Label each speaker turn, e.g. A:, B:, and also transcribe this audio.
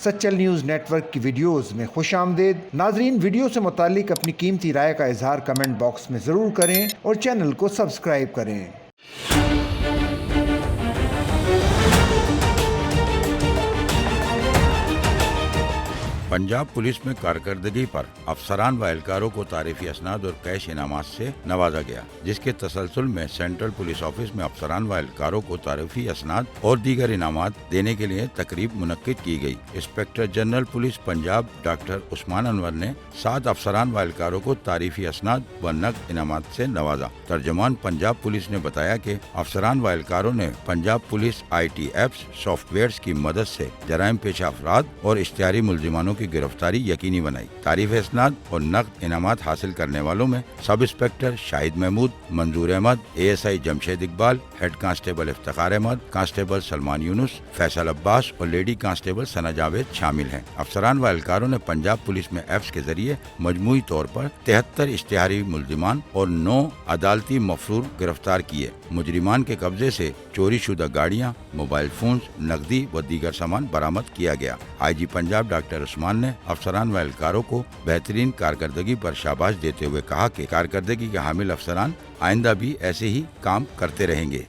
A: Sachal news net work کی videos میں خوش آمدید۔ ناظرین، ویڈیو سے متعلق اپنی قیمتی رائے کا اظہار کمنٹ باکس میں ضرور کریں اور چینل کو سبسکرائب کریں۔
B: پنجاب پولیس میں کارکردگی پر افسران و اہلکاروں کو تعریفی اسناد اور کیش انعامات سے نوازا گیا، جس کے تسلسل میں سینٹرل پولیس آفس میں افسران و اہلکاروں کو تعریفی اسناد اور دیگر انعامات دینے کے لیے تقریب منعقد کی گئی۔ Inspector general police Punjab doctor Usman Anwar نے 7 افسران و اہلکاروں کو تعریفی اسناد و نقد انعامات سے نوازا۔ ترجمان پنجاب پولیس نے بتایا کہ افسران و اہلکاروں نے Punjab police IT apps softwares کی مدد سے جرائم پیشہ افراد اور اشتہاری ملزمانوں کی گرفتاری یقینی بنائی۔ تعریف اسناد اور نقد انعامات حاصل کرنے والوں میں sub inspector Shahid Mahmood, Manzoor Ahmed, ASI Jamshed Iqbal, head constable Iftikhar Ahmed, constable Salman Younis, Faisal Abbas اور لیڈی کانسٹیبل ثنا جاوید شامل ہیں۔ افسران و اہلکاروں نے پنجاب پولیس میں ایپس کے ذریعے مجموعی طور پر 73 اشتہاری ملزمان اور 9 عدالتی مفرور گرفتار کیے۔ مجرمان کے قبضے سے چوری شدہ گاڑیاں، موبائل فونز، نقدی و دیگر سامان برآمد کیا گیا۔ IG پنجاب ڈاکٹر عثمان نے افسران و اہلکاروں کو بہترین کارکردگی پر شاباش دیتے ہوئے کہا کہ کارکردگی کے حامل افسران آئندہ بھی ایسے ہی کام کرتے رہیں گے۔